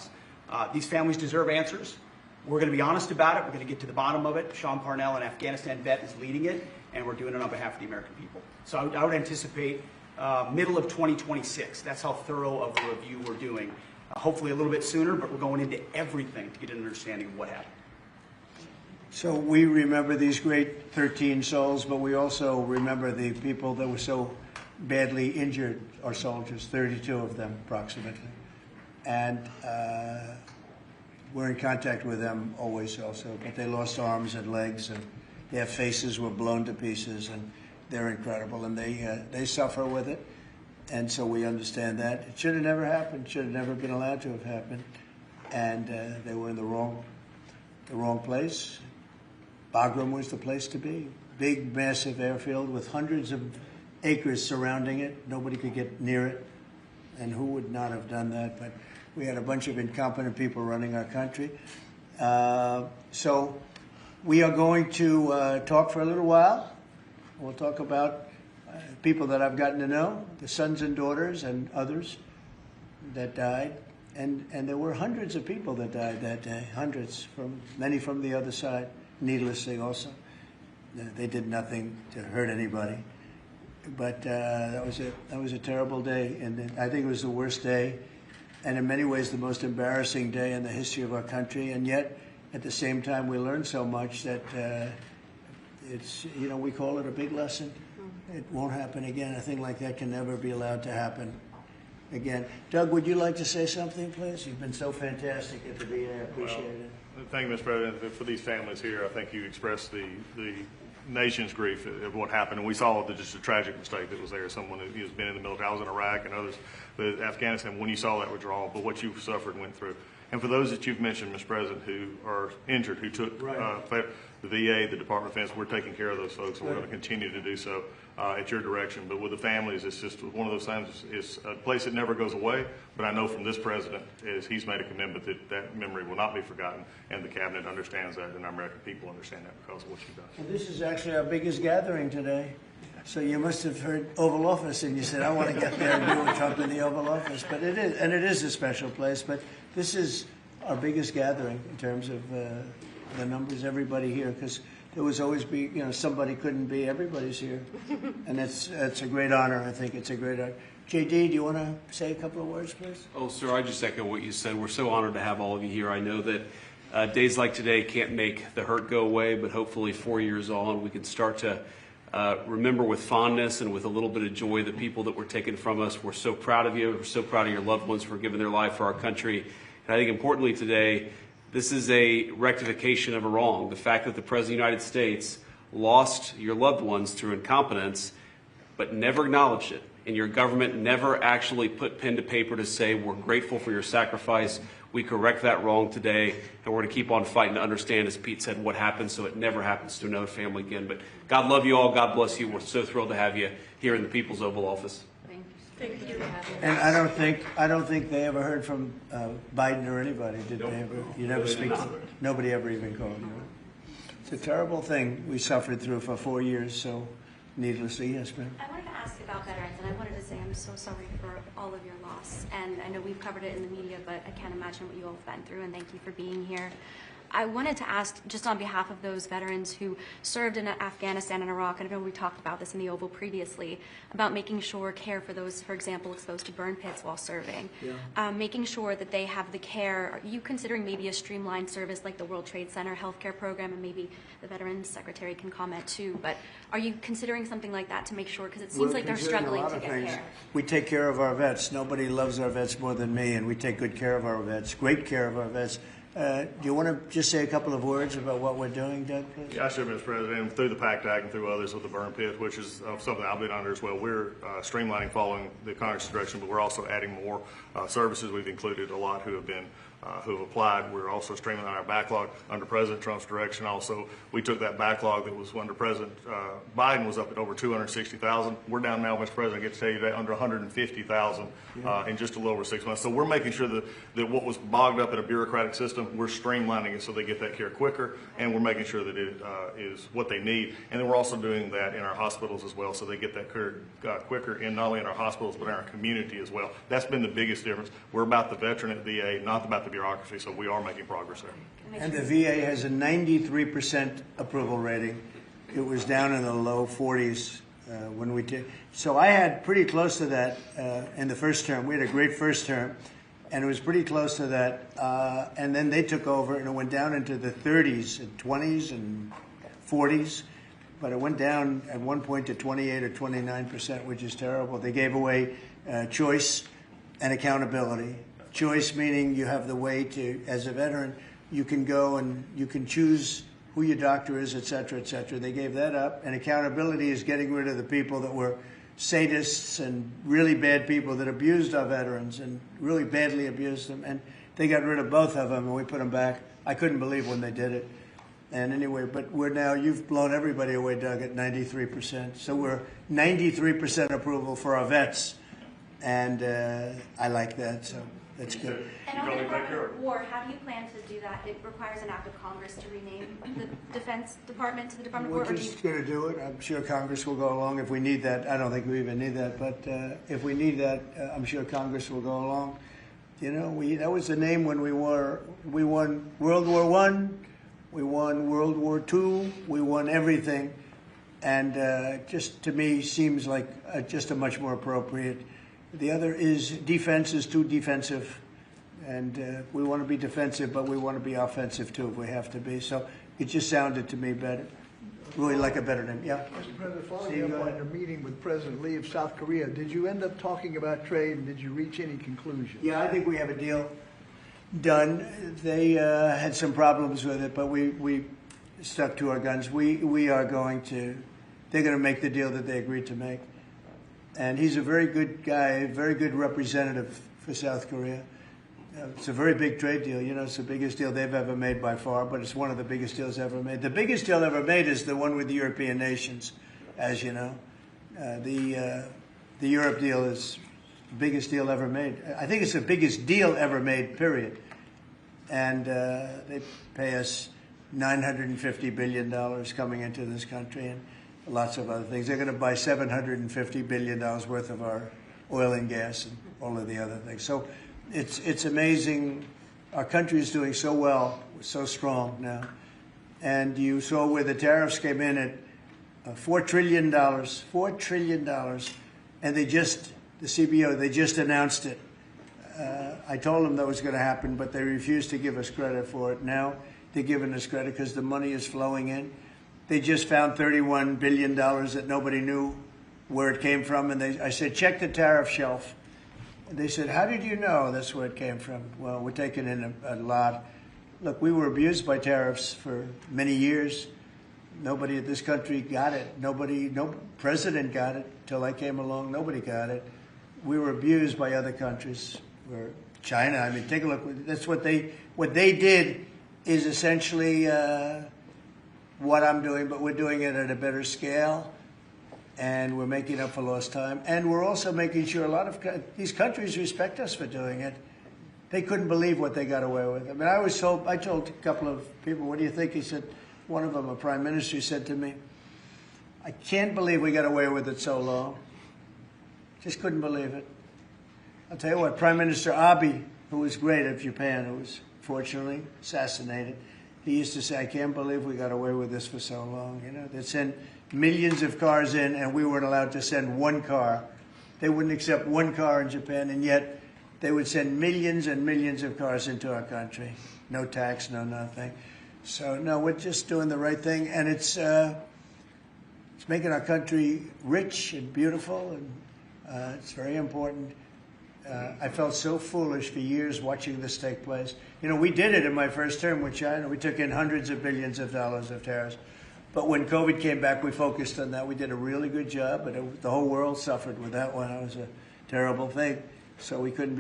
families. These families deserve answers. We're going to be honest about it. We're going to get to the bottom of it. Sean Parnell, an Afghanistan vet, is leading it, and we're doing it on behalf of the American people. So I would anticipate middle of 2026. That's how thorough of a review we're doing. Hopefully a little bit sooner, but we're going into everything to get an understanding of what happened. So we remember these great 13 souls, but we also remember the people that were so badly injured, our soldiers, 32 of them approximately. And we're in contact with them always also, but they lost arms and legs, and their faces were blown to pieces, and they're incredible, and they suffer with it. And so we understand that. It should have never happened, should have never been allowed to have happened. And they were in the wrong place. Bagram was the place to be. Big, massive airfield with hundreds of acres surrounding it. Nobody could get near it. And who would not have done that? But we had a bunch of incompetent people running our country. So we are going to talk for a little while. We'll talk about people that I've gotten to know, the sons and daughters and others that died. And there were hundreds of people that died that day, hundreds, many from the other side, needlessly also. They did nothing to hurt anybody. But that was a terrible day, and I think it was the worst day, and in many ways the most embarrassing day in the history of our country. And yet, at the same time, we learned so much that it's, we call it a big lesson. It won't happen again. A thing like that can never be allowed to happen again. Doug, would you like to say something, please? You've been so fantastic at the VA. I appreciate it. Thank you, Mr. President. For these families here, I think you expressed the nation's grief of what happened, and we saw just a tragic mistake that was there. Someone who has been in the military. I was in Iraq and others, but Afghanistan, when you saw that withdrawal, but what you've suffered and went through. And for those that you've mentioned, Mr. President, who are injured, who took the VA, the Department of Defense, we're taking care of those folks, and we're going to continue to do so at your direction. But with the families, it's just one of those times. It's a place that never goes away. But I know from this president, is he's made a commitment that that memory will not be forgotten, and the cabinet understands that, and our American people understand that because of what you've done. Well, this is actually our biggest gathering today. So you must have heard Oval Office, and you said, I want to get there and do with Trump in the Oval Office. But it is, and it is a special place. But this is our biggest gathering in terms of the numbers, everybody here, because there was always somebody couldn't be, everybody's here. And it's a great honor. I think it's a great honor. JD, do you want to say a couple of words, please? Oh, sir, I just echo what you said. We're so honored to have all of you here. I know that days like today can't make the hurt go away, but hopefully 4 years on, we can start to remember with fondness and with a little bit of joy the people that were taken from us. We're so proud of you. We're so proud of your loved ones for giving their life for our country. And I think importantly today, this is a rectification of a wrong. The fact that the President of the United States lost your loved ones through incompetence, but never acknowledged it. And your government never actually put pen to paper to say, we're grateful for your sacrifice. We correct that wrong today, and we're going to keep on fighting to understand, as Pete said, what happened so it never happens to another family again. But God love you all. God bless you. We're so thrilled to have you here in the People's Oval Office. Thank you. And I don't think they ever heard from Biden or anybody, did they ever? You never speak to them? Nobody ever even called you. It's a terrible thing we suffered through for 4 years, so needlessly, yes, ma'am. I wanted to ask you about veterans, and I wanted to say I'm so sorry for all of your loss. And I know we've covered it in the media, but I can't imagine what you all have been through, and thank you for being here. I wanted to ask, just on behalf of those veterans who served in Afghanistan and Iraq, and I know we talked about this in the Oval previously, about making sure care for those, for example, exposed to burn pits while serving, making sure that they have the care. Are you considering maybe a streamlined service like the World Trade Center healthcare program, and maybe the Veterans Secretary can comment too, but are you considering something like that to make sure, because it seems like they're struggling to get care? We take care of our vets. Nobody loves our vets more than me, and we take good care of our vets, great care of our vets. Do you want to just say a couple of words about what we're doing, Doug, please? Yeah, sure, Mr. President. Through the PACT Act and through others with the burn pit, which is something I've been under as well, we're streamlining following the Congress' direction, but we're also adding more services. We've included a lot who have applied. We're also streamlining our backlog under President Trump's direction. Also, we took that backlog that was under President Biden was up at over 260,000. We're down now, Mr. President, I get to tell you today, under 150,000 in just a little over 6 months. So we're making sure that what was bogged up in a bureaucratic system system. We're streamlining it so they get that care quicker, and we're making sure that it is what they need. And then we're also doing that in our hospitals as well, so they get that care quicker, and not only in our hospitals, but in our community as well. That's been the biggest difference. We're about the veteran at VA, not about the bureaucracy, so we are making progress there. And the VA has a 93% approval rating. It was down in the low 40s when we did. So I had pretty close to that in the first term. We had a great first term, and it was pretty close to that. And then they took over, and it went down into the 30s and 20s and 40s. But it went down at one point to 28 or 29%, which is terrible. They gave away choice and accountability. Choice meaning you have the way to, as a veteran, you can go and you can choose who your doctor is, et cetera, et cetera. They gave that up. And accountability is getting rid of the people that were sadists and really bad people that abused our veterans and really badly abused them. And they got rid of both of them, and we put them back. I couldn't believe when they did it. And anyway, but we're now, you've blown everybody away, Doug, at 93%. So we're 93% approval for our vets. And I like that, so that's good. And on the Department of War, how do you plan to do that? It requires an act of Congress to rename the Defense Department to the Department of War. We're just going to do it. I'm sure Congress will go along if we need that. I don't think we even need that, but if we need that, I'm sure Congress will go along. You know, that was the name when we won World War I, we won World War II, we won everything, and just to me seems like just a much more appropriate. The other is defense is too defensive, and we want to be defensive, but we want to be offensive too if we have to be. So it just sounded to me better, really like a better name. Yeah. Mr. President, following up on your meeting with President Lee of South Korea, did you end up talking about trade, and did you reach any conclusion? Yeah, I think we have a deal done. They had some problems with it, but we stuck to our guns. We are going to. They're going to make the deal that they agreed to make. And he's a very good guy, a very good representative for South Korea. It's a very big trade deal. You know, it's the biggest deal they've ever made by far, but it's one of the biggest deals ever made. The biggest deal ever made is the one with the European nations, as you know. The Europe deal is the biggest deal ever made. I think it's the biggest deal ever made, period. And they pay us $950 billion coming into this country, and lots of other things. They're going to buy $750 billion worth of our oil and gas and all of the other things. So it's amazing. Our country is doing so well. We're so strong now. And you saw where the tariffs came in at $4 trillion, $4 trillion. And the CBO, they just announced it. I told them that was going to happen, but they refused to give us credit for it. Now they're giving us credit because the money is flowing in. They just found $31 billion that nobody knew where it came from. And I said, check the tariff shelf. And they said, how did you know that's where it came from? Well, we're taking in a lot. Look, we were abused by tariffs for many years. Nobody in this country got it. No president got it until I came along. Nobody got it. We were abused by other countries. China, I mean, take a look. That's what they did is essentially what I'm doing, but we're doing it at a better scale, and we're making up for lost time. And we're also making sure a lot of these countries respect us for doing it. They couldn't believe what they got away with. I mean, I told a couple of people, what do you think? He said, one of them, a prime minister, said to me, I can't believe we got away with it so long. Just couldn't believe it. I'll tell you what, Prime Minister Abe, who was great of Japan, who was fortunately assassinated, he used to say, I can't believe we got away with this for so long. You know, they'd send millions of cars in, and we weren't allowed to send one car. They wouldn't accept one car in Japan, and yet they would send millions and millions of cars into our country. No tax, no nothing. So, no, we're just doing the right thing, and it's making our country rich and beautiful, and it's very important. I felt so foolish for years watching this take place. You know, we did it in my first term with China. We took in hundreds of billions of dollars of tariffs. But when COVID came back, we focused on that. We did a really good job, but the whole world suffered with that one. It was a terrible thing. So we couldn't be